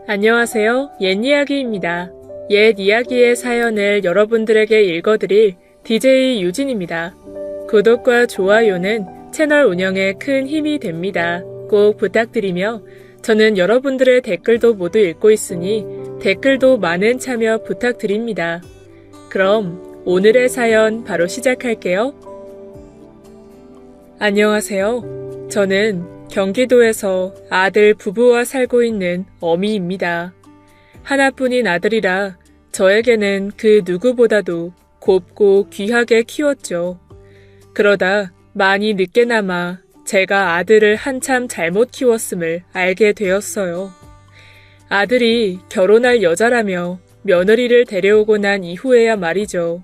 안녕하세요. 옛이야기입니다. 옛 이야기의 사연을 여러분들에게 읽어드릴 DJ 유진입니다. 구독과 좋아요는 채널 운영에 큰 힘이 됩니다. 꼭 부탁드리며 저는 여러분들의 댓글도 모두 읽고 있으니 댓글도 많은 참여 부탁드립니다. 그럼 오늘의 사연 바로 시작할게요. 안녕하세요. 저는 경기도에서 아들 부부와 살고 있는 어미입니다. 하나뿐인 아들이라 저에게는 그 누구보다도 곱고 귀하게 키웠죠. 그러다 많이 늦게나마 제가 아들을 한참 잘못 키웠음을 알게 되었어요. 아들이 결혼할 여자라며 며느리를 데려오고 난 이후에야 말이죠.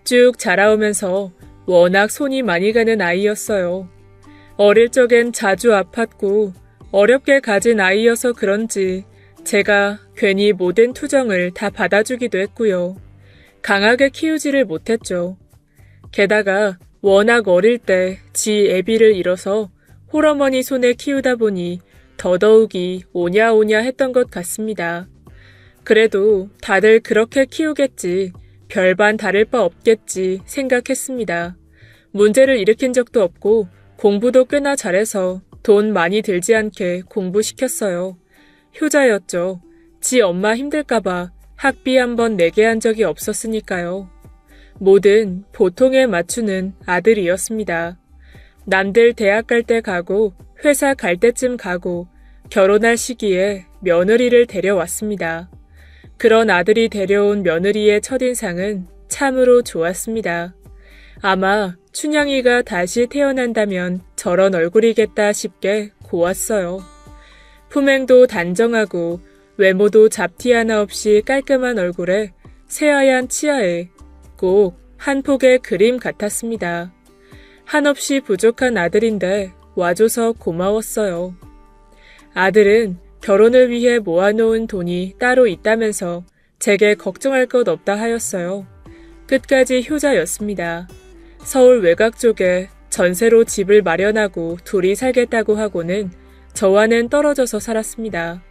쭉 자라오면서 워낙 손이 많이 가는 아이였어요. 어릴 적엔 자주 아팠고 어렵게 가진 아이여서 그런지 제가 괜히 모든 투정을 다 받아주기도 했고요. 강하게 키우지를 못했죠. 게다가 워낙 어릴 때 지 애비를 잃어서 홀어머니 손에 키우다 보니 더더욱이 오냐오냐 했던 것 같습니다. 그래도 다들 그렇게 키우겠지, 별반 다를 바 없겠지 생각했습니다. 문제를 일으킨 적도 없고 공부도 꽤나 잘해서 돈 많이 들지 않게 공부시켰어요. 효자였죠. 지 엄마 힘들까봐 학비 한번 내게 한 적이 없었으니까요. 뭐든 보통에 맞추는 아들이었습니다. 남들 대학 갈 때 가고 회사 갈 때쯤 가고 결혼할 시기에 며느리를 데려왔습니다. 그런 아들이 데려온 며느리의 첫인상은 참으로 좋았습니다. 아마 춘향이가 다시 태어난다면 저런 얼굴이겠다 싶게 고왔어요. 품행도 단정하고 외모도 잡티 하나 없이 깔끔한 얼굴에 새하얀 치아에 꼭 한 폭의 그림 같았습니다. 한없이 부족한 아들인데 와줘서 고마웠어요. 아들은 결혼을 위해 모아놓은 돈이 따로 있다면서 제게 걱정할 것 없다 하였어요. 끝까지 효자였습니다. 서울 외곽 쪽에 전세로 집을 마련하고 둘이 살겠다고 하고는 저와는 떨어져서 살았습니다.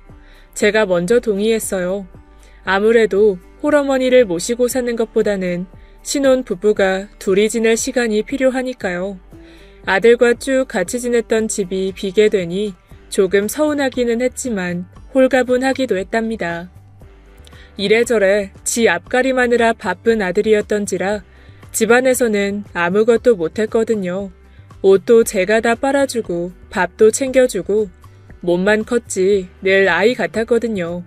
제가 먼저 동의했어요. 아무래도 홀어머니를 모시고 사는 것보다는 신혼 부부가 둘이 지낼 시간이 필요하니까요. 아들과 쭉 같이 지냈던 집이 비게 되니 조금 서운하기는 했지만 홀가분하기도 했답니다. 이래저래 지 앞가림하느라 바쁜 아들이었던지라 집안에서는 아무것도 못했거든요. 옷도 제가 다 빨아주고 밥도 챙겨주고 몸만 컸지 늘 아이 같았거든요.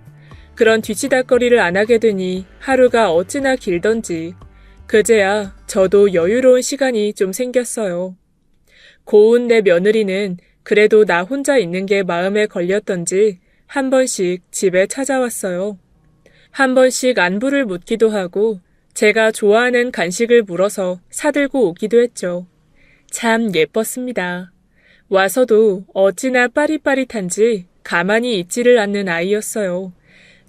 그런 뒤치다꺼리를 안 하게 되니 하루가 어찌나 길던지 그제야 저도 여유로운 시간이 좀 생겼어요. 고운 내 며느리는 그래도 나 혼자 있는 게 마음에 걸렸던지 한 번씩 집에 찾아왔어요. 한 번씩 안부를 묻기도 하고 제가 좋아하는 간식을 물어서 사들고 오기도 했죠. 참 예뻤습니다. 와서도 어찌나 빠릿빠릿한지 가만히 있지를 않는 아이였어요.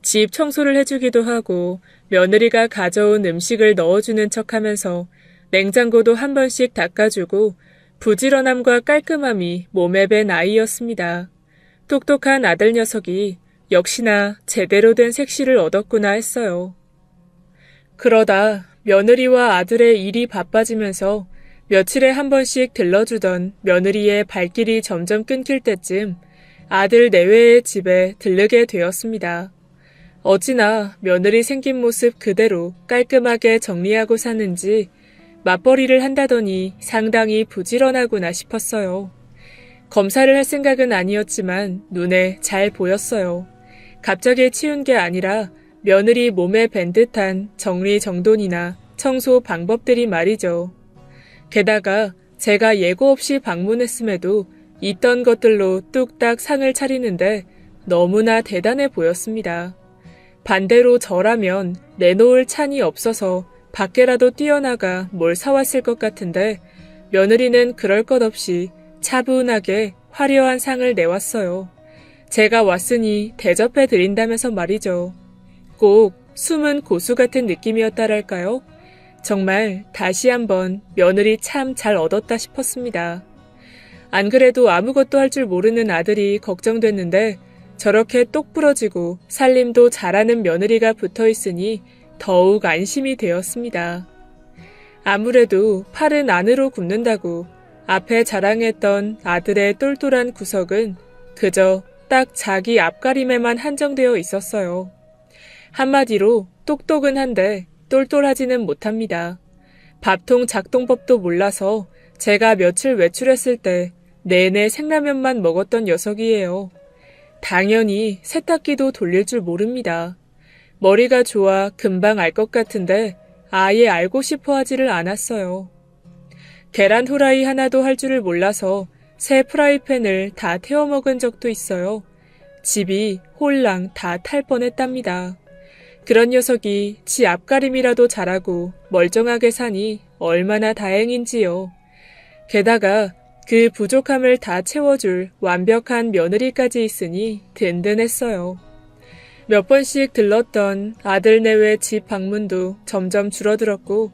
집 청소를 해주기도 하고 며느리가 가져온 음식을 넣어주는 척하면서 냉장고도 한 번씩 닦아주고 부지런함과 깔끔함이 몸에 밴 아이였습니다. 똑똑한 아들 녀석이 역시나 제대로 된 색시를 얻었구나 했어요. 그러다 며느리와 아들의 일이 바빠지면서 며칠에 한 번씩 들러주던 며느리의 발길이 점점 끊길 때쯤 아들 내외의 집에 들르게 되었습니다. 어찌나 며느리 생긴 모습 그대로 깔끔하게 정리하고 사는지 맞벌이를 한다더니 상당히 부지런하구나 싶었어요. 검사를 할 생각은 아니었지만 눈에 잘 보였어요. 갑자기 치운 게 아니라 며느리 몸에 밴 듯한 정리정돈이나 청소 방법들이 말이죠. 게다가 제가 예고 없이 방문했음에도 있던 것들로 뚝딱 상을 차리는데 너무나 대단해 보였습니다. 반대로 저라면 내놓을 찬이 없어서 밖에라도 뛰어나가 뭘 사왔을 것 같은데 며느리는 그럴 것 없이 차분하게 화려한 상을 내왔어요. 제가 왔으니 대접해 드린다면서 말이죠. 꼭 숨은 고수 같은 느낌이었다랄까요? 정말 다시 한번 며느리 참 잘 얻었다 싶었습니다. 안 그래도 아무것도 할 줄 모르는 아들이 걱정됐는데 저렇게 똑 부러지고 살림도 잘하는 며느리가 붙어 있으니 더욱 안심이 되었습니다. 아무래도 팔은 안으로 굽는다고 앞에 자랑했던 아들의 똘똘한 구석은 그저 딱 자기 앞가림에만 한정되어 있었어요. 한마디로 똑똑은 한데 똘똘하지는 못합니다. 밥통 작동법도 몰라서 제가 며칠 외출했을 때 내내 생라면만 먹었던 녀석이에요. 당연히 세탁기도 돌릴 줄 모릅니다. 머리가 좋아 금방 알 것 같은데 아예 알고 싶어 하지를 않았어요. 계란 후라이 하나도 할 줄을 몰라서 새 프라이팬을 다 태워 먹은 적도 있어요. 집이 홀랑 다 탈 뻔했답니다. 그런 녀석이 지 앞가림이라도 잘하고 멀쩡하게 사니 얼마나 다행인지요. 게다가 그 부족함을 다 채워줄 완벽한 며느리까지 있으니 든든했어요. 몇 번씩 들렀던 아들네외 집 방문도 점점 줄어들었고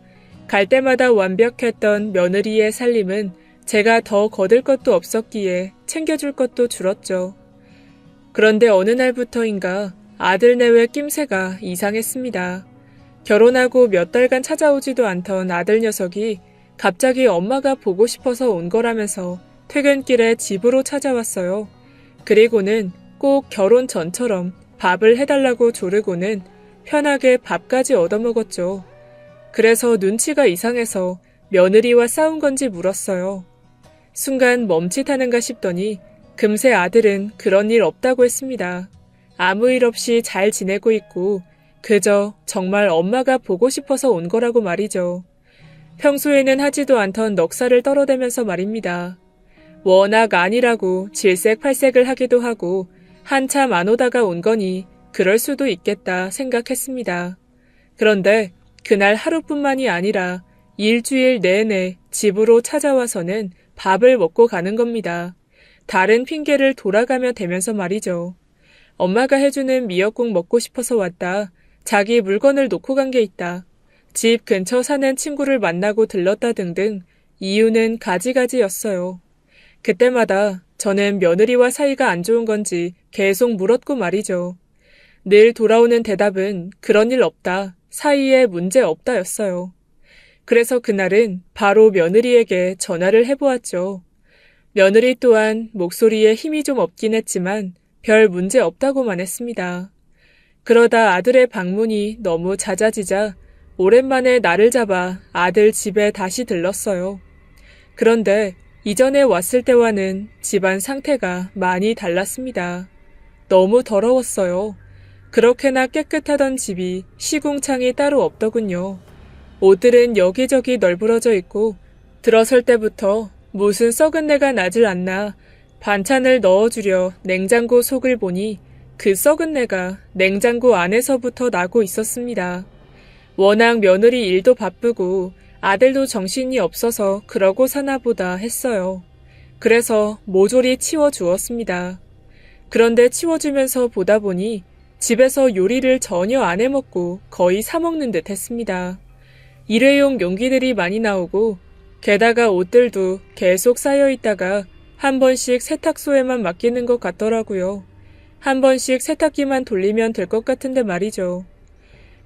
갈 때마다 완벽했던 며느리의 살림은 제가 더 거들 것도 없었기에 챙겨줄 것도 줄었죠. 그런데 어느 날부터인가 아들네외 낌새가 이상했습니다. 결혼하고 몇 달간 찾아오지도 않던 아들 녀석이 갑자기 엄마가 보고 싶어서 온 거라면서 퇴근길에 집으로 찾아왔어요. 그리고는 꼭 결혼 전처럼 밥을 해달라고 조르고는 편하게 밥까지 얻어먹었죠. 그래서 눈치가 이상해서 며느리와 싸운 건지 물었어요. 순간 멈칫하는가 싶더니 금세 아들은 그런 일 없다고 했습니다. 아무 일 없이 잘 지내고 있고 그저 정말 엄마가 보고 싶어서 온 거라고 말이죠. 평소에는 하지도 않던 넉살을 떨어대면서 말입니다. 워낙 아니라고 질색팔색을 하기도 하고 한참 안 오다가 온 거니 그럴 수도 있겠다 생각했습니다. 그런데 그날 하루뿐만이 아니라 일주일 내내 집으로 찾아와서는 밥을 먹고 가는 겁니다. 다른 핑계를 돌아가며 대면서 말이죠. 엄마가 해주는 미역국 먹고 싶어서 왔다. 자기 물건을 놓고 간 게 있다. 집 근처 사는 친구를 만나고 들렀다 등등 이유는 가지가지였어요. 그때마다 저는 며느리와 사이가 안 좋은 건지 계속 물었고 말이죠. 늘 돌아오는 대답은 그런 일 없다. 사이에 문제 없다였어요. 그래서 그날은 바로 며느리에게 전화를 해보았죠. 며느리 또한 목소리에 힘이 좀 없긴 했지만 별 문제 없다고만 했습니다. 그러다 아들의 방문이 너무 잦아지자 오랜만에 날을 잡아 아들 집에 다시 들렀어요. 그런데 이전에 왔을 때와는 집안 상태가 많이 달랐습니다. 너무 더러웠어요. 그렇게나 깨끗하던 집이 시궁창이 따로 없더군요. 옷들은 여기저기 널브러져 있고 들어설 때부터 무슨 썩은 내가 나질 않나 반찬을 넣어주려 냉장고 속을 보니 그 썩은 내가 냉장고 안에서부터 나고 있었습니다. 워낙 며느리 일도 바쁘고 아들도 정신이 없어서 그러고 사나 보다 했어요. 그래서 모조리 치워주었습니다. 그런데 치워주면서 보다 보니 집에서 요리를 전혀 안 해먹고 거의 사먹는 듯 했습니다. 일회용 용기들이 많이 나오고 게다가 옷들도 계속 쌓여있다가 한 번씩 세탁소에만 맡기는 것 같더라고요. 한 번씩 세탁기만 돌리면 될 것 같은데 말이죠.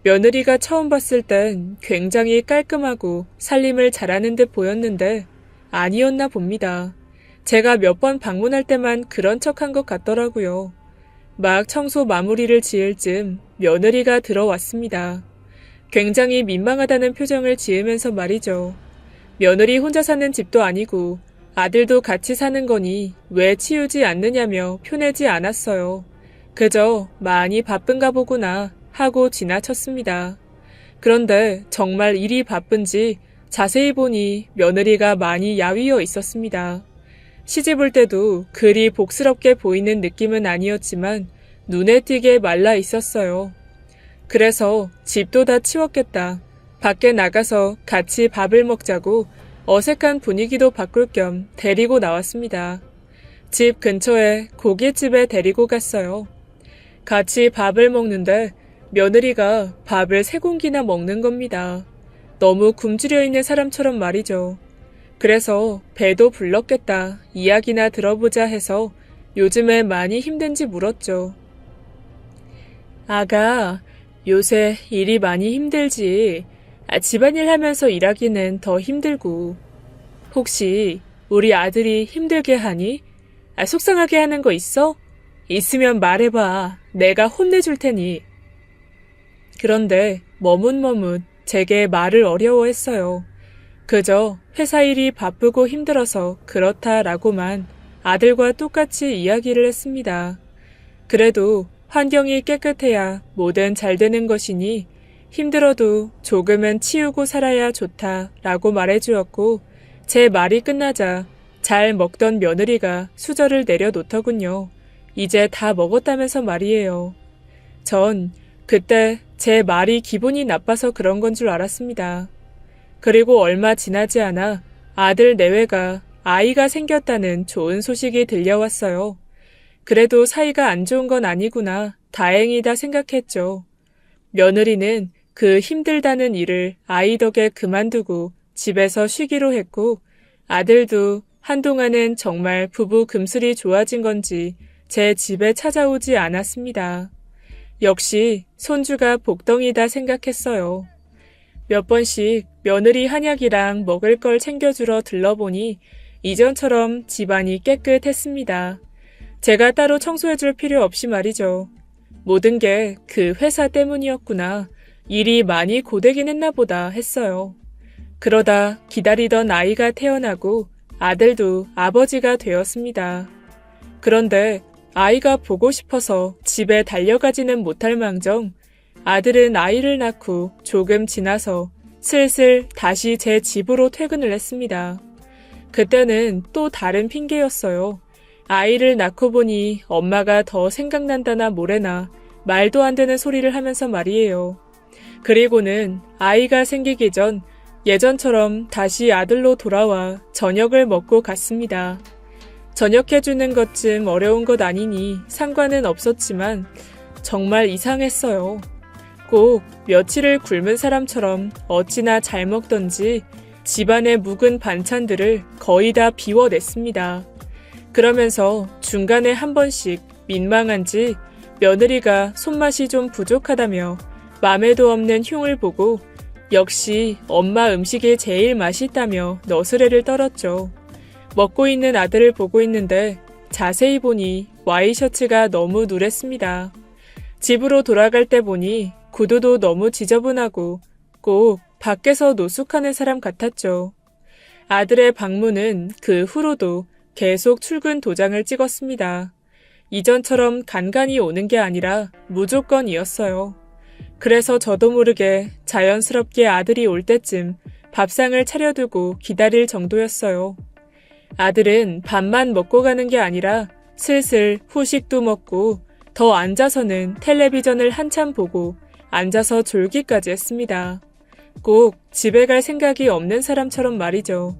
며느리가 처음 봤을 땐 굉장히 깔끔하고 살림을 잘하는 듯 보였는데 아니었나 봅니다. 제가 몇 번 방문할 때만 그런 척한 것 같더라고요. 막 청소 마무리를 지을 즈음 며느리가 들어왔습니다. 굉장히 민망하다는 표정을 지으면서 말이죠. 며느리 혼자 사는 집도 아니고 아들도 같이 사는 거니 왜 치우지 않느냐며 표내지 않았어요. 그저 많이 바쁜가 보구나 하고 지나쳤습니다. 그런데 정말 일이 바쁜지 자세히 보니 며느리가 많이 야위어 있었습니다. 시집 올 때도 그리 복스럽게 보이는 느낌은 아니었지만 눈에 띄게 말라 있었어요. 그래서 집도 다 치웠겠다. 밖에 나가서 같이 밥을 먹자고 어색한 분위기도 바꿀 겸 데리고 나왔습니다. 집 근처에 고깃집에 데리고 갔어요. 같이 밥을 먹는데 며느리가 밥을 3공기나 먹는 겁니다. 너무 굶주려 있는 사람처럼 말이죠. 그래서 배도 불렀겠다 이야기나 들어보자 해서 요즘에 많이 힘든지 물었죠. 아가, 요새 일이 많이 힘들지. 집안일 하면서 일하기는 더 힘들고. 혹시 우리 아들이 힘들게 하니? 속상하게 하는 거 있어? 있으면 말해봐. 내가 혼내줄 테니. 그런데 머뭇머뭇 제게 말을 어려워했어요. 그저 회사 일이 바쁘고 힘들어서 그렇다라고만 아들과 똑같이 이야기를 했습니다. 그래도 환경이 깨끗해야 뭐든 잘 되는 것이니 힘들어도 조금은 치우고 살아야 좋다라고 말해주었고 제 말이 끝나자 잘 먹던 며느리가 수저를 내려놓더군요. 이제 다 먹었다면서 말이에요. 전 그때 제 말이 기분이 나빠서 그런 건 줄 알았습니다. 그리고 얼마 지나지 않아 아들 내외가 아이가 생겼다는 좋은 소식이 들려왔어요. 그래도 사이가 안 좋은 건 아니구나, 다행이다 생각했죠. 며느리는 그 힘들다는 일을 아이 덕에 그만두고 집에서 쉬기로 했고 아들도 한동안은 정말 부부 금슬이 좋아진 건지 제 집에 찾아오지 않았습니다. 역시 손주가 복덩이다 생각했어요. 몇 번씩 며느리 한약이랑 먹을 걸 챙겨주러 들러보니 이전처럼 집안이 깨끗했습니다. 제가 따로 청소해줄 필요 없이 말이죠. 모든 게 그 회사 때문이었구나. 일이 많이 고되긴 했나 보다 했어요. 그러다 기다리던 아이가 태어나고 아들도 아버지가 되었습니다. 그런데 아이가 보고 싶어서 집에 달려가지는 못할 망정 아들은 아이를 낳고 조금 지나서 슬슬 다시 제 집으로 퇴근을 했습니다. 그때는 또 다른 핑계였어요. 아이를 낳고 보니 엄마가 더 생각난다나 뭐래나 말도 안 되는 소리를 하면서 말이에요. 그리고는 아이가 생기기 전 예전처럼 다시 아들로 돌아와 저녁을 먹고 갔습니다. 저녁해주는 것쯤 어려운 것 아니니 상관은 없었지만 정말 이상했어요. 꼭 며칠을 굶은 사람처럼 어찌나 잘 먹던지 집안의 묵은 반찬들을 거의 다 비워냈습니다. 그러면서 중간에 한 번씩 민망한지 며느리가 손맛이 좀 부족하다며 맘에도 없는 흉을 보고 역시 엄마 음식이 제일 맛있다며 너스레를 떨었죠. 먹고 있는 아들을 보고 있는데 자세히 보니 와이셔츠가 너무 누랬습니다. 집으로 돌아갈 때 보니 구두도 너무 지저분하고 꼭 밖에서 노숙하는 사람 같았죠. 아들의 방문은 그 후로도 계속 출근 도장을 찍었습니다. 이전처럼 간간히 오는 게 아니라 무조건이었어요. 그래서 저도 모르게 자연스럽게 아들이 올 때쯤 밥상을 차려두고 기다릴 정도였어요. 아들은 밥만 먹고 가는 게 아니라 슬슬 후식도 먹고 더 앉아서는 텔레비전을 한참 보고 앉아서 졸기까지 했습니다. 꼭 집에 갈 생각이 없는 사람처럼 말이죠.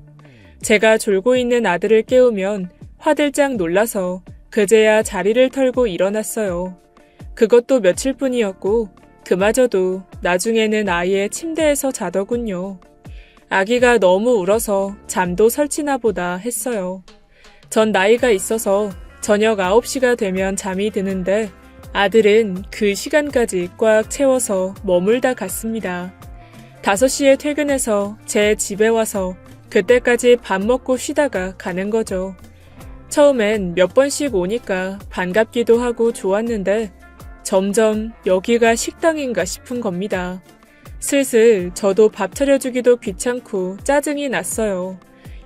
제가 졸고 있는 아들을 깨우면 화들짝 놀라서 그제야 자리를 털고 일어났어요. 그것도 며칠뿐이었고 그마저도 나중에는 아예 침대에서 자더군요. 아기가 너무 울어서 잠도 설치나 보다 했어요. 전 나이가 있어서 저녁 9시가 되면 잠이 드는데 아들은 그 시간까지 꽉 채워서 머물다 갔습니다. 5시에 퇴근해서 제 집에 와서 그때까지 밥 먹고 쉬다가 가는 거죠. 처음엔 몇 번씩 오니까 반갑기도 하고 좋았는데 점점 여기가 식당인가 싶은 겁니다. 슬슬 저도 밥 차려주기도 귀찮고 짜증이 났어요.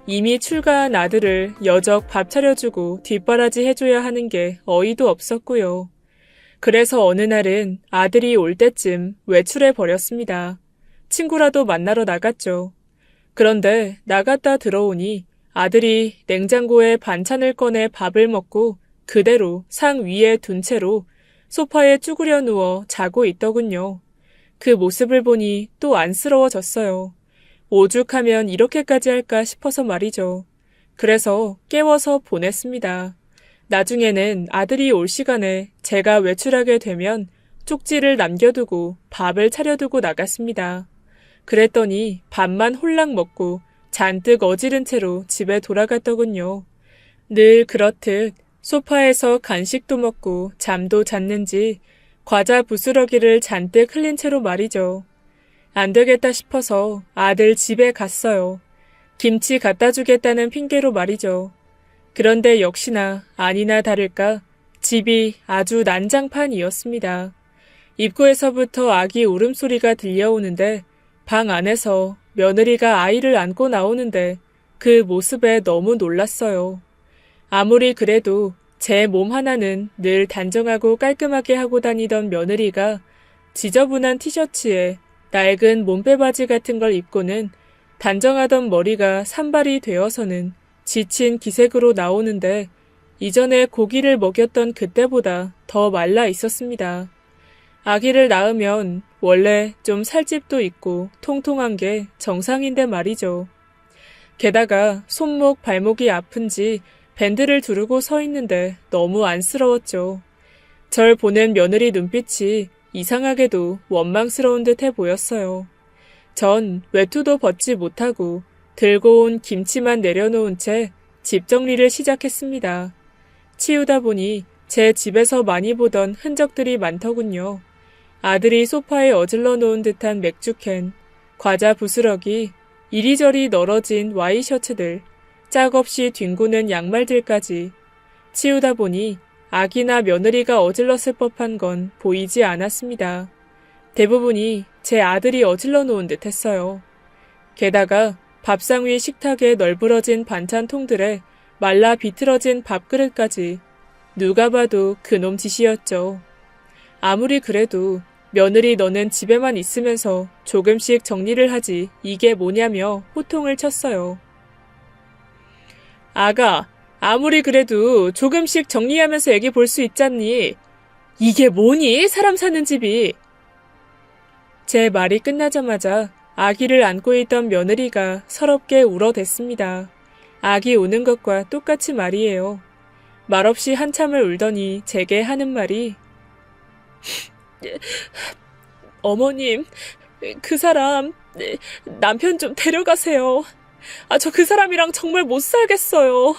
이미 출가한 아들을 여적 밥 차려주고 뒷바라지 해줘야 하는 게 어이도 없었고요. 그래서 어느 날은 아들이 올 때쯤 외출해 버렸습니다. 친구라도 만나러 나갔죠. 그런데 나갔다 들어오니 아들이 냉장고에 반찬을 꺼내 밥을 먹고 그대로 상 위에 둔 채로 소파에 쭈그려 누워 자고 있더군요. 그 모습을 보니 또 안쓰러워졌어요. 오죽하면 이렇게까지 할까 싶어서 말이죠. 그래서 깨워서 보냈습니다. 나중에는 아들이 올 시간에 제가 외출하게 되면 쪽지를 남겨두고 밥을 차려두고 나갔습니다. 그랬더니 밥만 홀랑 먹고 잔뜩 어지른 채로 집에 돌아갔더군요. 늘 그렇듯 소파에서 간식도 먹고 잠도 잤는지 과자 부스러기를 잔뜩 흘린 채로 말이죠. 안 되겠다 싶어서 아들 집에 갔어요. 김치 갖다 주겠다는 핑계로 말이죠. 그런데 역시나 아니나 다를까 집이 아주 난장판이었습니다. 입구에서부터 아기 울음소리가 들려오는데 방 안에서 며느리가 아이를 안고 나오는데 그 모습에 너무 놀랐어요. 아무리 그래도 제 몸 하나는 늘 단정하고 깔끔하게 하고 다니던 며느리가 지저분한 티셔츠에 낡은 몸빼바지 같은 걸 입고는 단정하던 머리가 산발이 되어서는 지친 기색으로 나오는데 이전에 고기를 먹였던 그때보다 더 말라 있었습니다. 아기를 낳으면 원래 좀 살집도 있고 통통한 게 정상인데 말이죠. 게다가 손목 발목이 아픈지 밴드를 두르고 서 있는데 너무 안쓰러웠죠. 절 보는 며느리 눈빛이 이상하게도 원망스러운 듯해 보였어요. 전 외투도 벗지 못하고 들고 온 김치만 내려놓은 채 집 정리를 시작했습니다. 치우다 보니 제 집에서 많이 보던 흔적들이 많더군요. 아들이 소파에 어질러 놓은 듯한 맥주캔, 과자 부스러기, 이리저리 널어진 와이셔츠들, 짝없이 뒹구는 양말들까지 치우다 보니 아기나 며느리가 어질렀을 법한 건 보이지 않았습니다. 대부분이 제 아들이 어질러 놓은 듯 했어요. 게다가 밥상 위 식탁에 널브러진 반찬통들에 말라 비틀어진 밥그릇까지 누가 봐도 그놈 짓이었죠. 아무리 그래도 며느리 너는 집에만 있으면서 조금씩 정리를 하지 이게 뭐냐며 호통을 쳤어요. 아가, 아무리 그래도 조금씩 정리하면서 애기 볼 수 있잖니. 이게 뭐니? 사람 사는 집이. 제 말이 끝나자마자 아기를 안고 있던 며느리가 서럽게 울어댔습니다. 아기 우는 것과 똑같이 말이에요. 말없이 한참을 울더니 제게 하는 말이 어머님, 그 사람 남편 좀 데려가세요. 저 그 사람이랑 정말 못 살겠어요.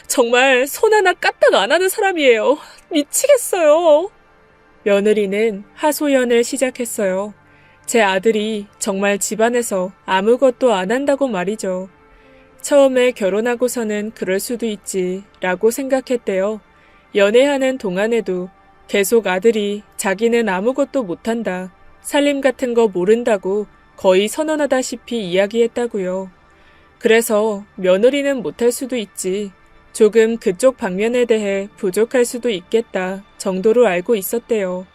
정말 손 하나 까딱 안 하는 사람이에요. 미치겠어요. 며느리는 하소연을 시작했어요. 제 아들이 정말 집안에서 아무것도 안 한다고 말이죠. 처음에 결혼하고서는 그럴 수도 있지 라고 생각했대요. 연애하는 동안에도 계속 아들이 자기는 아무것도 못한다, 살림 같은 거 모른다고 거의 선언하다시피 이야기했다고요. 그래서 며느리는 못할 수도 있지, 조금 그쪽 방면에 대해 부족할 수도 있겠다 정도로 알고 있었대요.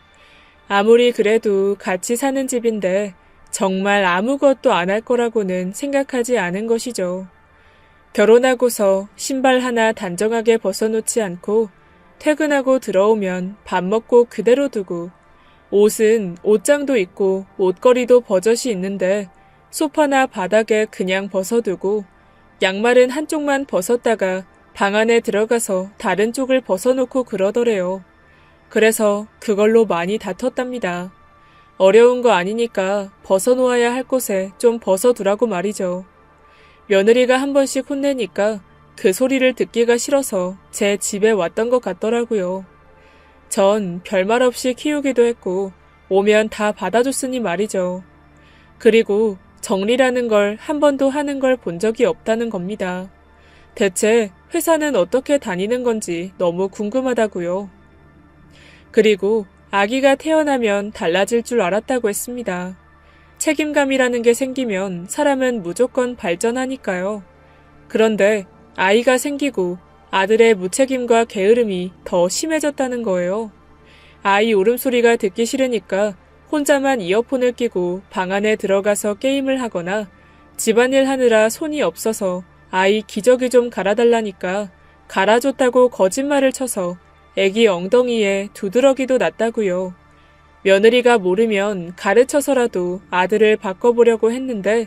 아무리 그래도 같이 사는 집인데 정말 아무것도 안 할 거라고는 생각하지 않은 것이죠. 결혼하고서 신발 하나 단정하게 벗어놓지 않고 퇴근하고 들어오면 밥 먹고 그대로 두고, 옷은 옷장도 있고 옷걸이도 버젓이 있는데 소파나 바닥에 그냥 벗어두고, 양말은 한쪽만 벗었다가 방 안에 들어가서 다른 쪽을 벗어놓고 그러더래요. 그래서 그걸로 많이 다퉜답니다. 어려운 거 아니니까 벗어놓아야 할 곳에 좀 벗어두라고 말이죠. 며느리가 한 번씩 혼내니까 그 소리를 듣기가 싫어서 제 집에 왔던 것 같더라고요. 전 별말 없이 키우기도 했고 오면 다 받아줬으니 말이죠. 그리고 정리라는 걸 한 번도 하는 걸 본 적이 없다는 겁니다. 대체 회사는 어떻게 다니는 건지 너무 궁금하다고요. 그리고 아기가 태어나면 달라질 줄 알았다고 했습니다. 책임감이라는 게 생기면 사람은 무조건 발전하니까요. 그런데 아이가 생기고 아들의 무책임과 게으름이 더 심해졌다는 거예요. 아이 울음소리가 듣기 싫으니까 혼자만 이어폰을 끼고 방 안에 들어가서 게임을 하거나, 집안일 하느라 손이 없어서 아이 기저귀 좀 갈아달라니까 갈아줬다고 거짓말을 쳐서 애기 엉덩이에 두드러기도 났다고요. 며느리가 모르면 가르쳐서라도 아들을 바꿔보려고 했는데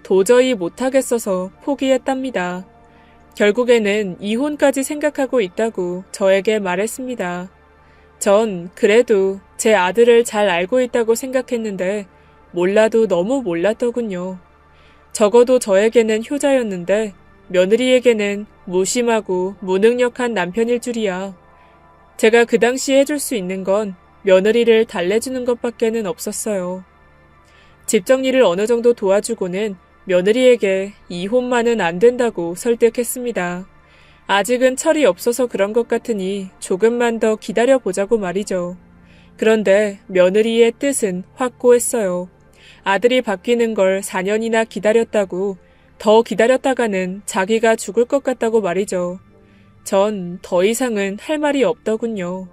도저히 못하겠어서 포기했답니다. 결국에는 이혼까지 생각하고 있다고 저에게 말했습니다. 전 그래도 제 아들을 잘 알고 있다고 생각했는데 몰라도 너무 몰랐더군요. 적어도 저에게는 효자였는데 며느리에게는 무심하고 무능력한 남편일 줄이야. 제가 그 당시에 해줄 수 있는 건 며느리를 달래주는 것밖에는 없었어요. 집 정리를 어느 정도 도와주고는 며느리에게 이혼만은 안 된다고 설득했습니다. 아직은 철이 없어서 그런 것 같으니 조금만 더 기다려보자고 말이죠. 그런데 며느리의 뜻은 확고했어요. 아들이 바뀌는 걸 4년이나 기다렸다고, 더 기다렸다가는 자기가 죽을 것 같다고 말이죠. 전 더 이상은 할 말이 없더군요.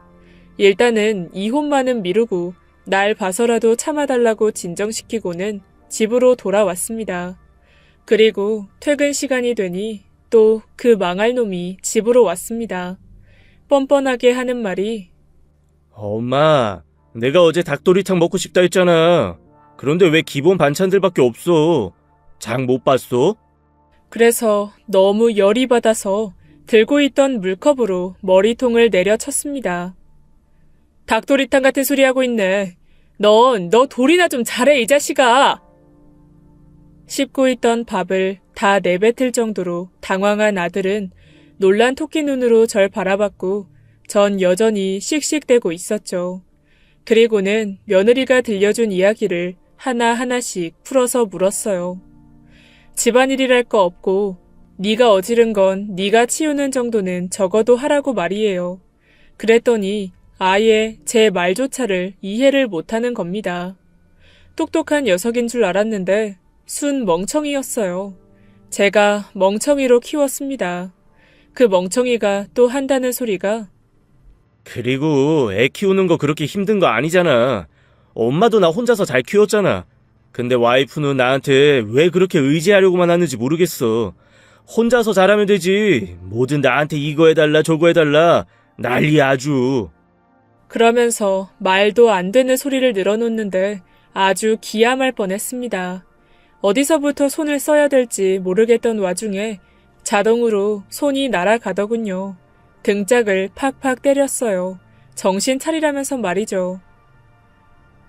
일단은 이혼만은 미루고 날 봐서라도 참아달라고 진정시키고는 집으로 돌아왔습니다. 그리고 퇴근 시간이 되니 또 그 망할 놈이 집으로 왔습니다. 뻔뻔하게 하는 말이 엄마, 내가 어제 닭도리탕 먹고 싶다 했잖아. 그런데 왜 기본 반찬들밖에 없어? 장 못 봤어? 그래서 너무 열이 받아서 들고 있던 물컵으로 머리통을 내려쳤습니다. 닭도리탕 같은 소리 하고 있네. 너 돌이나 좀 잘해, 이 자식아. 씹고 있던 밥을 다 내뱉을 정도로 당황한 아들은 놀란 토끼 눈으로 절 바라봤고 전 여전히 씩씩대고 있었죠. 그리고는 며느리가 들려준 이야기를 하나하나씩 풀어서 물었어요. 집안일이랄 거 없고 네가 어지른 건 네가 치우는 정도는 적어도 하라고 말이에요. 그랬더니 아예 제 말조차를 이해를 못하는 겁니다. 똑똑한 녀석인 줄 알았는데 순 멍청이였어요. 제가 멍청이로 키웠습니다. 그 멍청이가 또 한다는 소리가 그리고 애 키우는 거 그렇게 힘든 거 아니잖아. 엄마도 나 혼자서 잘 키웠잖아. 근데 와이프는 나한테 왜 그렇게 의지하려고만 하는지 모르겠어. 혼자서 잘하면 되지. 뭐든 나한테 이거 해달라 저거 해달라. 난리야 아주. 그러면서 말도 안 되는 소리를 늘어놓는데 아주 기함할 뻔했습니다. 어디서부터 손을 써야 될지 모르겠던 와중에 자동으로 손이 날아가더군요. 등짝을 팍팍 때렸어요. 정신 차리라면서 말이죠.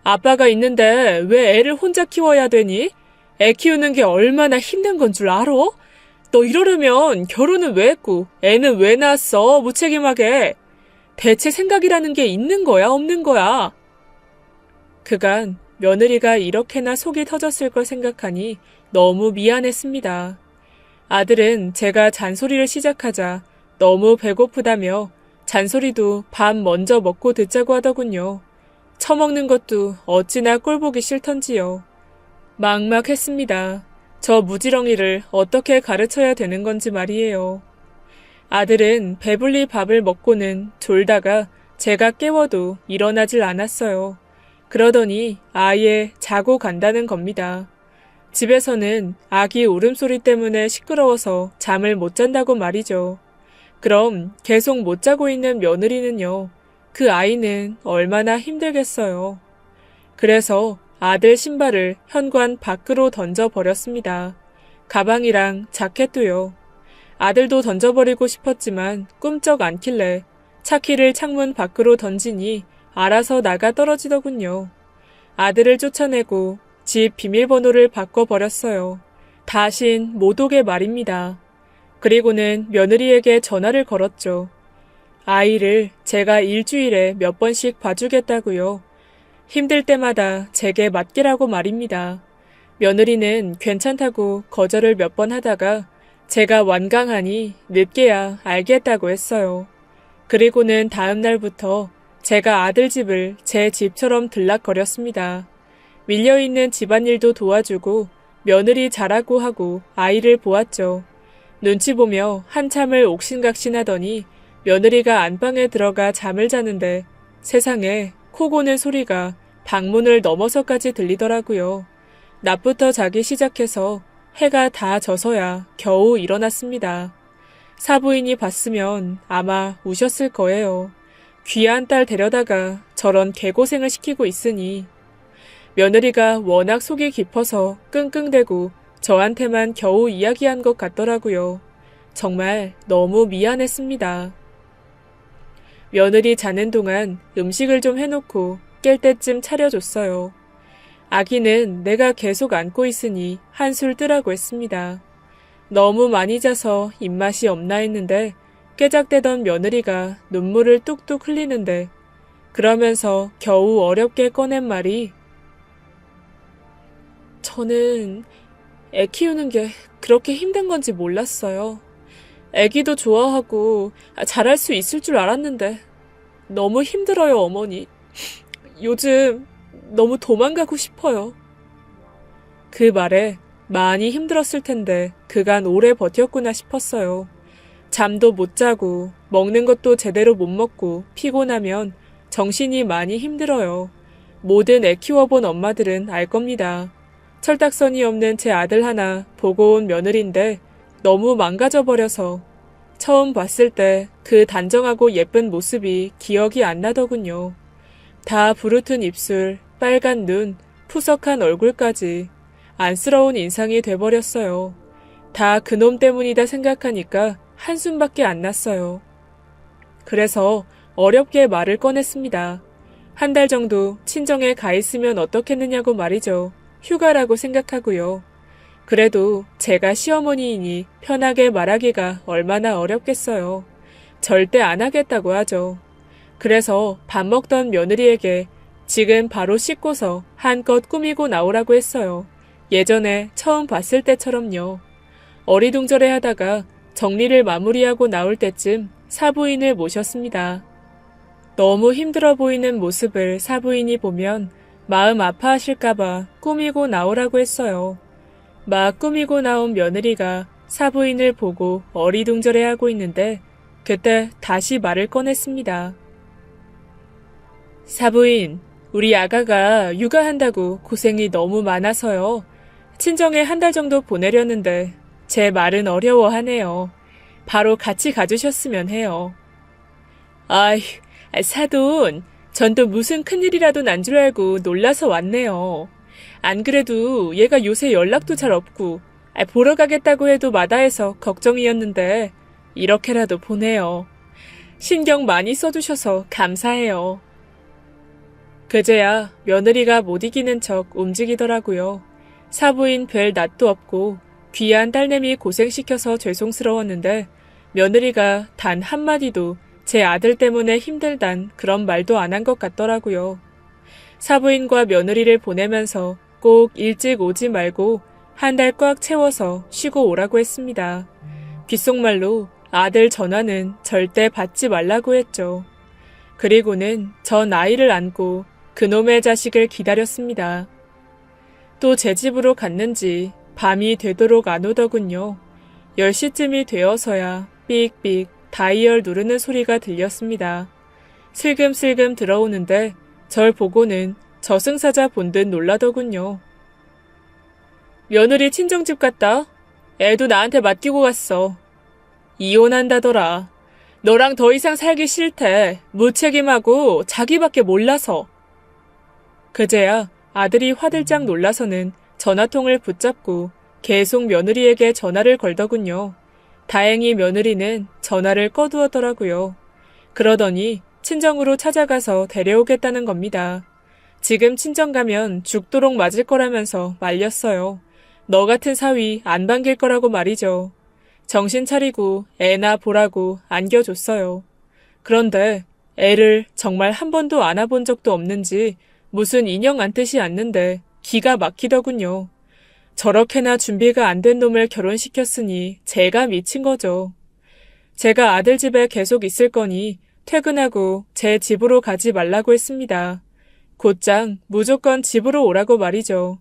아빠가 있는데 왜 애를 혼자 키워야 되니? 애 키우는 게 얼마나 힘든 건 줄 알아? 너 이러려면 결혼은 왜 했고 애는 왜 낳았어? 무책임하게. 대체 생각이라는 게 있는 거야 없는 거야? 그간 며느리가 이렇게나 속이 터졌을 걸 생각하니 너무 미안했습니다. 아들은 제가 잔소리를 시작하자 너무 배고프다며 잔소리도 밥 먼저 먹고 듣자고 하더군요. 처먹는 것도 어찌나 꼴보기 싫던지요. 막막했습니다. 저 무지렁이를 어떻게 가르쳐야 되는 건지 말이에요. 아들은 배불리 밥을 먹고는 졸다가 제가 깨워도 일어나질 않았어요. 그러더니 아예 자고 간다는 겁니다. 집에서는 아기 울음소리 때문에 시끄러워서 잠을 못 잔다고 말이죠. 그럼 계속 못 자고 있는 며느리는요. 그 아이는 얼마나 힘들겠어요. 그래서 아들 신발을 현관 밖으로 던져버렸습니다. 가방이랑 자켓도요. 아들도 던져버리고 싶었지만 꿈쩍 않길래 차키를 창문 밖으로 던지니 알아서 나가 떨어지더군요. 아들을 쫓아내고 집 비밀번호를 바꿔버렸어요. 다신 못 오게 말입니다. 그리고는 며느리에게 전화를 걸었죠. 아이를 제가 일주일에 몇 번씩 봐주겠다고요. 힘들 때마다 제게 맡기라고 말입니다. 며느리는 괜찮다고 거절을 몇 번 하다가 제가 완강하니 늦게야 알겠다고 했어요. 그리고는 다음 날부터 제가 아들 집을 제 집처럼 들락거렸습니다. 밀려있는 집안일도 도와주고 며느리 자라고 하고 아이를 보았죠. 눈치 보며 한참을 옥신각신하더니 며느리가 안방에 들어가 잠을 자는데 세상에 코 고는 소리가 방문을 넘어서까지 들리더라고요. 낮부터 자기 시작해서 해가 다 져서야 겨우 일어났습니다. 사부인이 봤으면 아마 우셨을 거예요. 귀한 딸 데려다가 저런 개고생을 시키고 있으니. 며느리가 워낙 속이 깊어서 끙끙대고 저한테만 겨우 이야기한 것 같더라고요. 정말 너무 미안했습니다. 며느리 자는 동안 음식을 좀 해놓고 깰 때쯤 차려줬어요. 아기는 내가 계속 안고 있으니 한술 뜨라고 했습니다. 너무 많이 자서 입맛이 없나 했는데 깨작대던 며느리가 눈물을 뚝뚝 흘리는데 그러면서 겨우 어렵게 꺼낸 말이 저는 애 키우는 게 그렇게 힘든 건지 몰랐어요. 애기도 좋아하고 잘할 수 있을 줄 알았는데 너무 힘들어요, 어머니. 요즘 너무 도망가고 싶어요. 그 말에 많이 힘들었을 텐데 그간 오래 버텼구나 싶었어요. 잠도 못 자고 먹는 것도 제대로 못 먹고 피곤하면 정신이 많이 힘들어요. 모든 애 키워본 엄마들은 알 겁니다. 철딱선이 없는 제 아들 하나 보고 온 며느리인데 너무 망가져버려서 처음 봤을 때 그 단정하고 예쁜 모습이 기억이 안 나더군요. 다 부르튼 입술, 빨간 눈, 푸석한 얼굴까지 안쓰러운 인상이 돼버렸어요. 다 그놈 때문이다 생각하니까 한숨밖에 안 났어요. 그래서 어렵게 말을 꺼냈습니다. 한 달 정도 친정에 가 있으면 어떻겠느냐고 말이죠. 휴가라고 생각하고요. 그래도 제가 시어머니이니 편하게 말하기가 얼마나 어렵겠어요. 절대 안 하겠다고 하죠. 그래서 밥 먹던 며느리에게 지금 바로 씻고서 한껏 꾸미고 나오라고 했어요. 예전에 처음 봤을 때처럼요. 어리둥절해 하다가 정리를 마무리하고 나올 때쯤 사부인을 모셨습니다. 너무 힘들어 보이는 모습을 사부인이 보면 마음 아파하실까봐 꾸미고 나오라고 했어요. 막 꾸미고 나온 며느리가 사부인을 보고 어리둥절해하고 있는데 그때 다시 말을 꺼냈습니다. 사부인, 우리 아가가 육아한다고 고생이 너무 많아서요. 친정에 한 달 정도 보내려는데 제 말은 어려워하네요. 바로 같이 가주셨으면 해요. 아이, 사돈, 전 또 무슨 큰일이라도 난 줄 알고 놀라서 왔네요. 안 그래도 얘가 요새 연락도 잘 없고 보러 가겠다고 해도 마다해서 걱정이었는데 이렇게라도 보내요. 신경 많이 써주셔서 감사해요. 그제야 며느리가 못 이기는 척 움직이더라고요. 사부인 뵐 낯도 없고 귀한 딸내미 고생시켜서 죄송스러웠는데 며느리가 단 한마디도 제 아들 때문에 힘들단 그런 말도 안 한 것 같더라고요. 사부인과 며느리를 보내면서 꼭 일찍 오지 말고 한 달 꽉 채워서 쉬고 오라고 했습니다. 귓속말로 아들 전화는 절대 받지 말라고 했죠. 그리고는 전 아이를 안고 그놈의 자식을 기다렸습니다. 또 제 집으로 갔는지 밤이 되도록 안 오더군요. 10시쯤이 되어서야 삑삑 다이얼 누르는 소리가 들렸습니다. 슬금슬금 들어오는데 절 보고는 저승사자 본 듯 놀라더군요. 며느리 친정집 갔다? 애도 나한테 맡기고 갔어. 이혼한다더라. 너랑 더 이상 살기 싫대. 무책임하고 자기밖에 몰라서. 그제야 아들이 화들짝 놀라서는 전화통을 붙잡고 계속 며느리에게 전화를 걸더군요. 다행히 며느리는 전화를 꺼두었더라고요. 그러더니 친정으로 찾아가서 데려오겠다는 겁니다. 지금 친정 가면 죽도록 맞을 거라면서 말렸어요. 너 같은 사위 안 반길 거라고 말이죠. 정신 차리고 애나 보라고 안겨줬어요. 그런데 애를 정말 한 번도 안아본 적도 없는지 무슨 인형 안듯이 안는데 기가 막히더군요. 저렇게나 준비가 안 된 놈을 결혼시켰으니 제가 미친 거죠. 제가 아들 집에 계속 있을 거니 퇴근하고 제 집으로 가지 말라고 했습니다. 곧장 무조건 집으로 오라고 말이죠.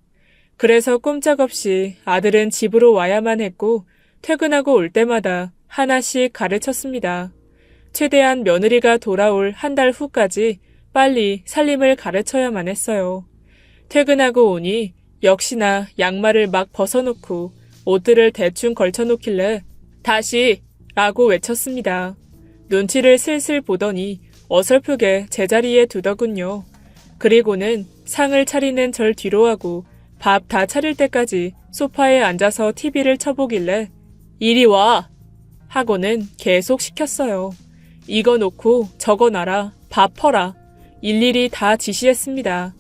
그래서 꼼짝없이 아들은 집으로 와야만 했고 퇴근하고 올 때마다 하나씩 가르쳤습니다. 최대한 며느리가 돌아올 한 달 후까지 빨리 살림을 가르쳐야만 했어요. 퇴근하고 오니 역시나 양말을 막 벗어놓고 옷들을 대충 걸쳐놓길래 다시 라고 외쳤습니다. 눈치를 슬슬 보더니 어설프게 제자리에 두더군요. 그리고는 상을 차리는 절 뒤로 하고 밥 다 차릴 때까지 소파에 앉아서 TV를 쳐보길래 이리 와! 하고는 계속 시켰어요. 이거 놓고 저거 놔라, 밥 퍼라. 일일이 다 지시했습니다.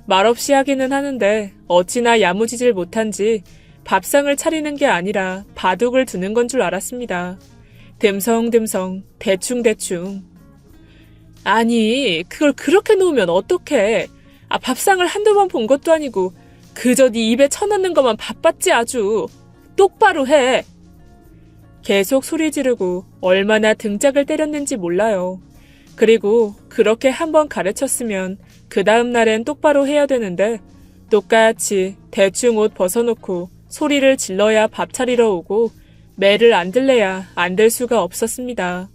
말없이 하기는 하는데 어찌나 야무지질 못한지 밥상을 차리는 게 아니라 바둑을 두는 건 줄 알았습니다. 듬성듬성 대충대충. 아니, 그걸 그렇게 놓으면 어떡해. 밥상을 한두 번 본 것도 아니고 그저 네 입에 쳐넣는 것만 바빴지 아주. 똑바로 해. 계속 소리 지르고 얼마나 등짝을 때렸는지 몰라요. 그리고 그렇게 한번 가르쳤으면 그 다음 날엔 똑바로 해야 되는데 똑같이 대충 옷 벗어놓고 소리를 질러야 밥 차리러 오고 매를 안 들래야 안 될 수가 없었습니다.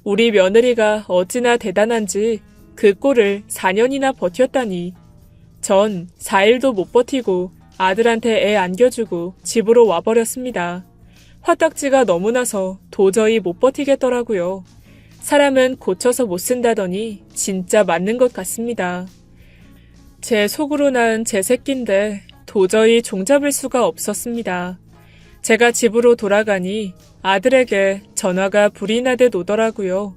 우리 며느리가 어찌나 대단한지 그 꼴을 4년이나 버텼다니. 전 4일도 못 버티고 아들한테 애 안겨주고 집으로 와버렸습니다. 화딱지가 너무 나서 도저히 못 버티겠더라고요. 사람은 고쳐서 못 쓴다더니 진짜 맞는 것 같습니다. 제 속으로 낳은 제 새끼인데 도저히 종잡을 수가 없었습니다. 제가 집으로 돌아가니 아들에게 전화가 불이 나듯 오더라고요.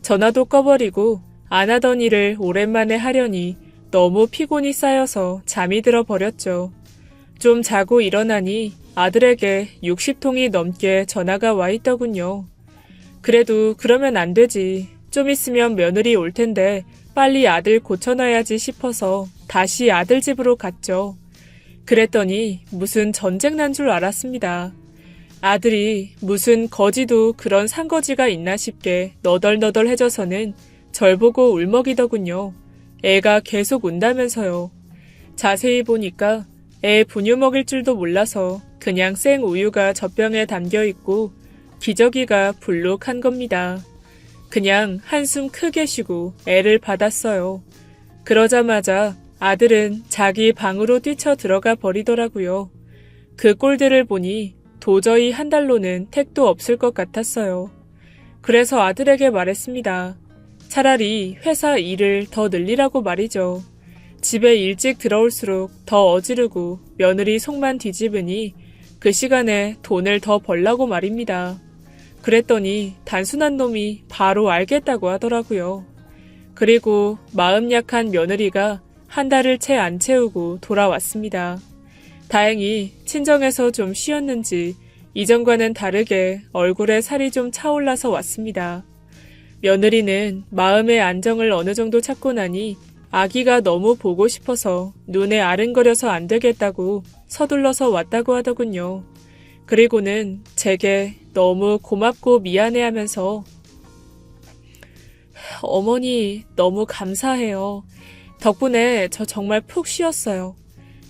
전화도 꺼버리고 안 하던 일을 오랜만에 하려니 너무 피곤이 쌓여서 잠이 들어 버렸죠. 좀 자고 일어나니 아들에게 60통이 넘게 전화가 와 있더군요. 그래도 그러면 안 되지. 좀 있으면 며느리 올 텐데 빨리 아들 고쳐놔야지 싶어서 다시 아들 집으로 갔죠. 그랬더니 무슨 전쟁 난 줄 알았습니다. 아들이 무슨 거지도 그런 산거지가 있나 싶게 너덜너덜해져서는 절 보고 울먹이더군요. 애가 계속 운다면서요. 자세히 보니까 애 분유 먹일 줄도 몰라서 그냥 생 우유가 젖병에 담겨 있고 기저귀가 불룩한 겁니다. 그냥 한숨 크게 쉬고 애를 받았어요. 그러자마자 아들은 자기 방으로 뛰쳐 들어가 버리더라고요. 그 꼴들을 보니 도저히 한 달로는 택도 없을 것 같았어요. 그래서 아들에게 말했습니다. 차라리 회사 일을 더 늘리라고 말이죠. 집에 일찍 들어올수록 더 어지르고 며느리 속만 뒤집으니 그 시간에 돈을 더 벌라고 말입니다. 그랬더니 단순한 놈이 바로 알겠다고 하더라고요. 그리고 마음 약한 며느리가 한 달을 채 안 채우고 돌아왔습니다. 다행히 친정에서 좀 쉬었는지 이전과는 다르게 얼굴에 살이 좀 차올라서 왔습니다. 며느리는 마음의 안정을 어느 정도 찾고 나니 아기가 너무 보고 싶어서 눈에 아른거려서 안 되겠다고 서둘러서 왔다고 하더군요. 그리고는 제게 너무 고맙고 미안해하면서 어머니 너무 감사해요. 덕분에 저 정말 푹 쉬었어요.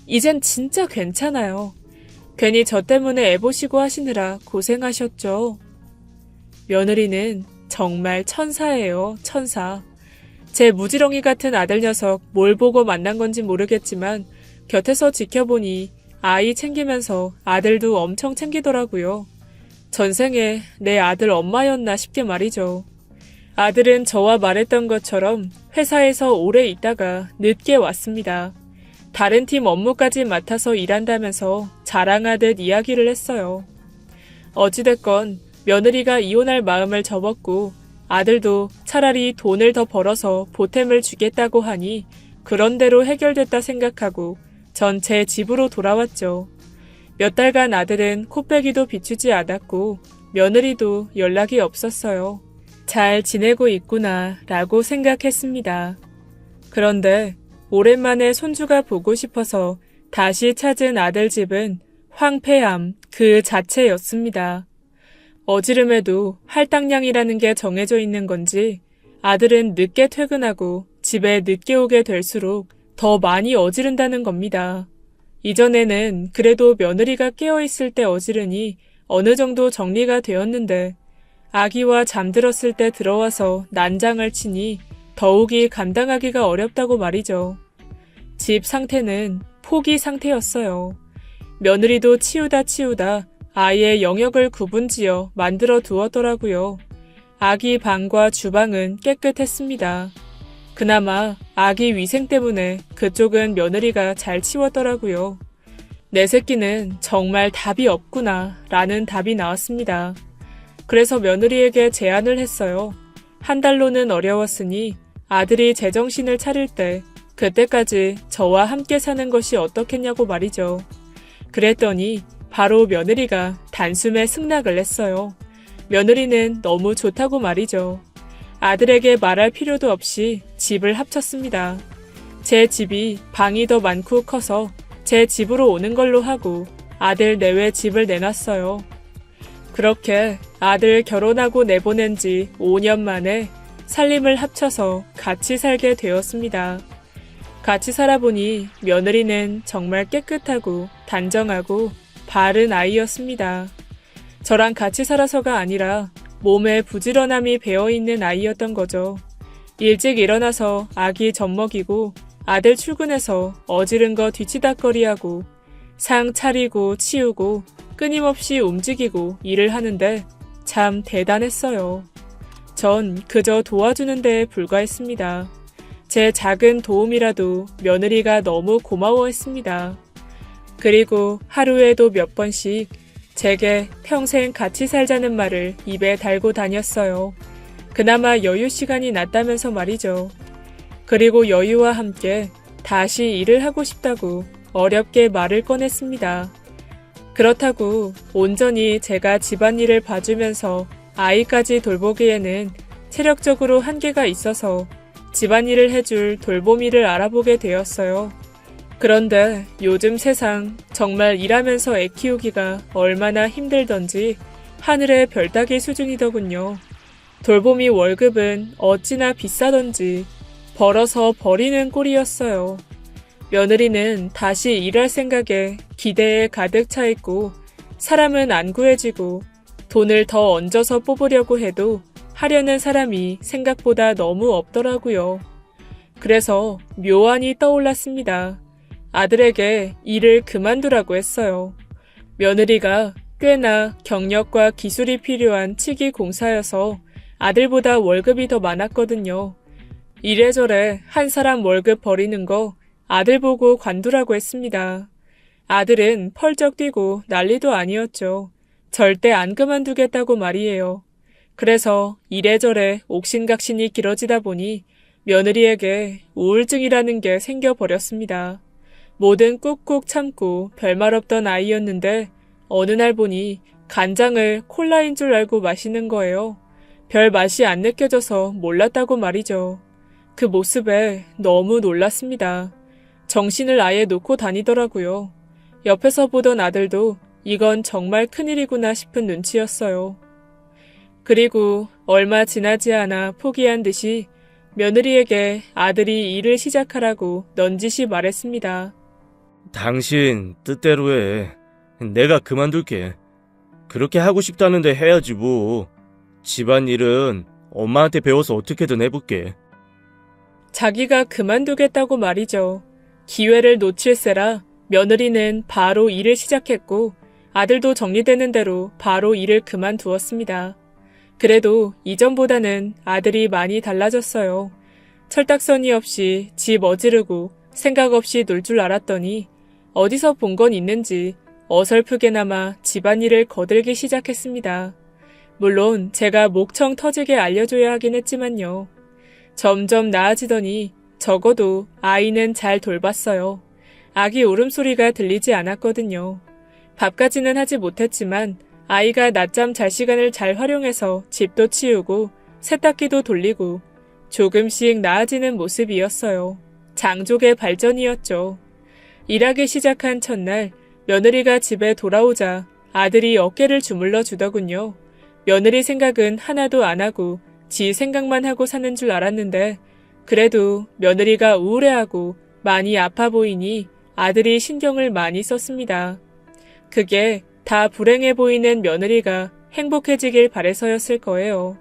이젠 진짜 괜찮아요. 괜히 저 때문에 애 보시고 하시느라 고생하셨죠. 며느리는 정말 천사예요, 천사. 제 무지렁이 같은 아들 녀석 뭘 보고 만난 건지 모르겠지만 곁에서 지켜보니 아이 챙기면서 아들도 엄청 챙기더라고요. 전생에 내 아들 엄마였나 싶게 말이죠. 아들은 저와 말했던 것처럼 회사에서 오래 있다가 늦게 왔습니다. 다른 팀 업무까지 맡아서 일한다면서 자랑하듯 이야기를 했어요. 어찌됐건 며느리가 이혼할 마음을 접었고 아들도 차라리 돈을 더 벌어서 보탬을 주겠다고 하니 그런 대로 해결됐다 생각하고 전 제 집으로 돌아왔죠. 몇 달간 아들은 코빼기도 비추지 않았고 며느리도 연락이 없었어요. 잘 지내고 있구나 라고 생각했습니다. 그런데 오랜만에 손주가 보고 싶어서 다시 찾은 아들 집은 황폐함 그 자체였습니다. 어지름에도 할당량이라는 게 정해져 있는 건지 아들은 늦게 퇴근하고 집에 늦게 오게 될수록 더 많이 어지른다는 겁니다. 이전에는 그래도 며느리가 깨어있을 때 어지르니 어느 정도 정리가 되었는데 아기와 잠들었을 때 들어와서 난장을 치니 더욱이 감당하기가 어렵다고 말이죠. 집 상태는 포기 상태였어요. 며느리도 치우다 아예 영역을 구분지어 만들어 두었더라고요. 아기 방과 주방은 깨끗했습니다. 그나마 아기 위생 때문에 그쪽은 며느리가 잘 치웠더라고요. 내 새끼는 정말 답이 없구나 라는 답이 나왔습니다. 그래서 며느리에게 제안을 했어요. 한 달로는 어려웠으니 아들이 제정신을 차릴 때 그때까지 저와 함께 사는 것이 어떻겠냐고 말이죠. 그랬더니 바로 며느리가 단숨에 승낙을 했어요. 며느리는 너무 좋다고 말이죠. 아들에게 말할 필요도 없이 집을 합쳤습니다. 제 집이 방이 더 많고 커서 제 집으로 오는 걸로 하고 아들 내외 집을 내놨어요. 그렇게 아들 결혼하고 내보낸 지 5년 만에 살림을 합쳐서 같이 살게 되었습니다. 같이 살아보니 며느리는 정말 깨끗하고 단정하고 바른 아이였습니다. 저랑 같이 살아서가 아니라 몸에 부지런함이 배어있는 아이였던 거죠. 일찍 일어나서 아기 젖먹이고 아들 출근해서 어지른 거 뒤치다꺼리하고 상 차리고 치우고 끊임없이 움직이고 일을 하는데 참 대단했어요. 전 그저 도와주는 데에 불과했습니다. 제 작은 도움이라도 며느리가 너무 고마워했습니다. 그리고 하루에도 몇 번씩 제게 평생 같이 살자는 말을 입에 달고 다녔어요. 그나마 여유 시간이 났다면서 말이죠. 그리고 여유와 함께 다시 일을 하고 싶다고 어렵게 말을 꺼냈습니다. 그렇다고 온전히 제가 집안일을 봐주면서 아이까지 돌보기에는 체력적으로 한계가 있어서 집안일을 해줄 돌보미를 알아보게 되었어요. 그런데 요즘 세상 정말 일하면서 애 키우기가 얼마나 힘들던지 하늘의 별 따기 수준이더군요. 돌보미 월급은 어찌나 비싸던지 벌어서 버리는 꼴이었어요. 며느리는 다시 일할 생각에 기대에 가득 차 있고 사람은 안 구해지고 돈을 더 얹어서 뽑으려고 해도 하려는 사람이 생각보다 너무 없더라고요. 그래서 묘안이 떠올랐습니다. 아들에게 일을 그만두라고 했어요. 며느리가 꽤나 경력과 기술이 필요한 치기 공사여서 아들보다 월급이 더 많았거든요. 이래저래 한 사람 월급 버리는 거 아들 보고 관두라고 했습니다. 아들은 펄쩍 뛰고 난리도 아니었죠. 절대 안 그만두겠다고 말이에요. 그래서 이래저래 옥신각신이 길어지다 보니 며느리에게 우울증이라는 게 생겨버렸습니다. 뭐든 꾹꾹 참고 별말 없던 아이였는데 어느 날 보니 간장을 콜라인 줄 알고 마시는 거예요. 별 맛이 안 느껴져서 몰랐다고 말이죠. 그 모습에 너무 놀랐습니다. 정신을 아예 놓고 다니더라고요. 옆에서 보던 아들도 이건 정말 큰일이구나 싶은 눈치였어요. 그리고 얼마 지나지 않아 포기한 듯이 며느리에게 아들이 일을 시작하라고 넌지시 말했습니다. 당신 뜻대로 해. 내가 그만둘게. 그렇게 하고 싶다는데 해야지 뭐. 집안일은 엄마한테 배워서 어떻게든 해볼게. 자기가 그만두겠다고 말이죠. 기회를 놓칠세라 며느리는 바로 일을 시작했고 아들도 정리되는 대로 바로 일을 그만두었습니다. 그래도 이전보다는 아들이 많이 달라졌어요. 철딱서니 없이 집 어지르고 생각 없이 놀 줄 알았더니 어디서 본 건 있는지 어설프게나마 집안일을 거들기 시작했습니다. 물론 제가 목청 터지게 알려줘야 하긴 했지만요. 점점 나아지더니 적어도 아이는 잘 돌봤어요. 아기 울음소리가 들리지 않았거든요. 밥까지는 하지 못했지만 아이가 낮잠 잘 시간을 잘 활용해서 집도 치우고 세탁기도 돌리고 조금씩 나아지는 모습이었어요. 장족의 발전이었죠. 일하기 시작한 첫날 며느리가 집에 돌아오자 아들이 어깨를 주물러 주더군요. 며느리 생각은 하나도 안 하고 지 생각만 하고 사는 줄 알았는데 그래도 며느리가 우울해하고 많이 아파 보이니 아들이 신경을 많이 썼습니다. 그게 다 불행해 보이는 며느리가 행복해지길 바래서였을 거예요.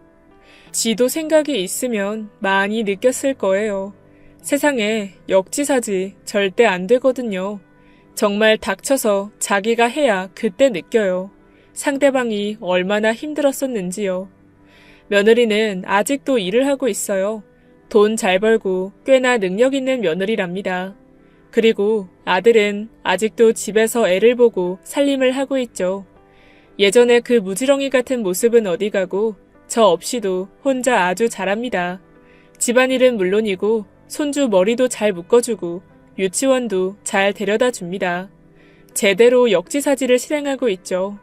지도 생각이 있으면 많이 느꼈을 거예요. 세상에 역지사지 절대 안 되거든요. 정말 닥쳐서 자기가 해야 그때 느껴요. 상대방이 얼마나 힘들었었는지요. 며느리는 아직도 일을 하고 있어요. 돈 잘 벌고 꽤나 능력 있는 며느리랍니다. 그리고 아들은 아직도 집에서 애를 보고 살림을 하고 있죠. 예전에 그 무지렁이 같은 모습은 어디 가고 저 없이도 혼자 아주 잘합니다. 집안일은 물론이고 손주 머리도 잘 묶어주고 유치원도 잘 데려다 줍니다. 제대로 역지사지를 실행하고 있죠.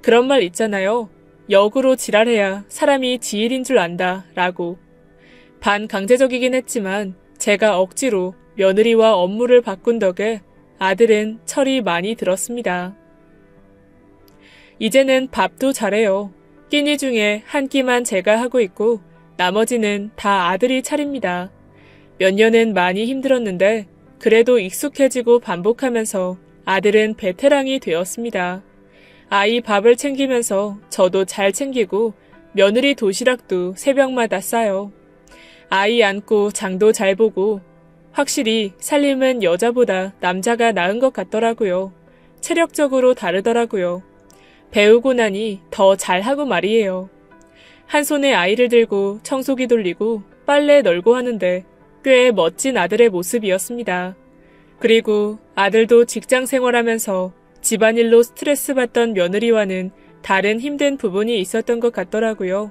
그런 말 있잖아요. 역으로 지랄해야 사람이 지일인 줄 안다 라고. 반강제적이긴 했지만 제가 억지로 며느리와 업무를 바꾼 덕에 아들은 철이 많이 들었습니다. 이제는 밥도 잘해요. 끼니 중에 한 끼만 제가 하고 있고 나머지는 다 아들이 차립니다. 몇 년은 많이 힘들었는데 그래도 익숙해지고 반복하면서 아들은 베테랑이 되었습니다. 아이 밥을 챙기면서 저도 잘 챙기고 며느리 도시락도 새벽마다 싸요. 아이 안고 장도 잘 보고 확실히 살림은 여자보다 남자가 나은 것 같더라고요. 체력적으로 다르더라고요. 배우고 나니 더 잘하고 말이에요. 한 손에 아이를 들고 청소기 돌리고 빨래 널고 하는데 꽤 멋진 아들의 모습이었습니다. 그리고 아들도 직장 생활하면서 집안일로 스트레스 받던 며느리와는 다른 힘든 부분이 있었던 것 같더라고요.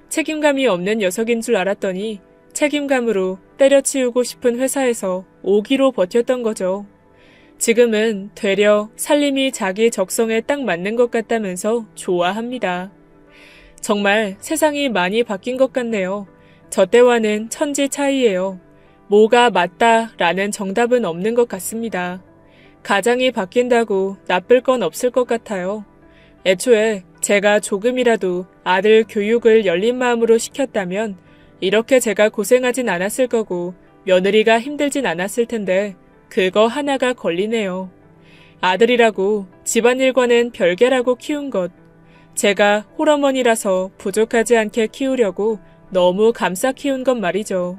책임감이 없는 녀석인 줄 알았더니 책임감으로 때려치우고 싶은 회사에서 5기로 버텼던 거죠. 지금은 되려 살림이 자기 적성에 딱 맞는 것 같다면서 좋아합니다. 정말 세상이 많이 바뀐 것 같네요. 저 때와는 천지 차이예요. 뭐가 맞다라는 정답은 없는 것 같습니다. 가장이 바뀐다고 나쁠 건 없을 것 같아요. 애초에 제가 조금이라도 아들 교육을 열린 마음으로 시켰다면 이렇게 제가 고생하진 않았을 거고 며느리가 힘들진 않았을 텐데 그거 하나가 걸리네요. 아들이라고 집안일과는 별개라고 키운 것. 제가 홀어머니라서 부족하지 않게 키우려고 너무 감싸 키운 것 말이죠.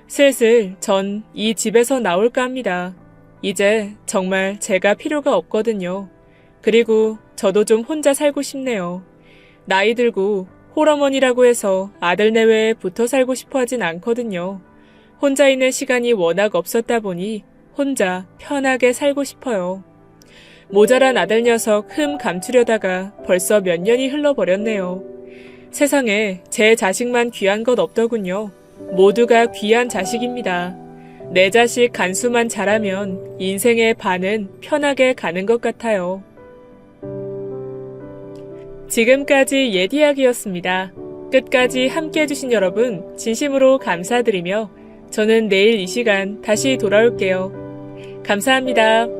슬슬 전 이 집에서 나올까 합니다. 이제 정말 제가 필요가 없거든요. 그리고 저도 좀 혼자 살고 싶네요. 나이 들고 홀어머니라고 해서 아들 내외에 붙어 살고 싶어 하진 않거든요. 혼자 있는 시간이 워낙 없었다 보니 혼자 편하게 살고 싶어요. 모자란 아들 녀석 흠 감추려다가 벌써 몇 년이 흘러버렸네요. 세상에 제 자식만 귀한 것 없더군요. 모두가 귀한 자식입니다. 내 자식 간수만 잘하면 인생의 반은 편하게 가는 것 같아요. 지금까지 예디약이었습니다. 끝까지 함께 해주신 여러분 진심으로 감사드리며 저는 내일 이 시간 다시 돌아올게요. 감사합니다.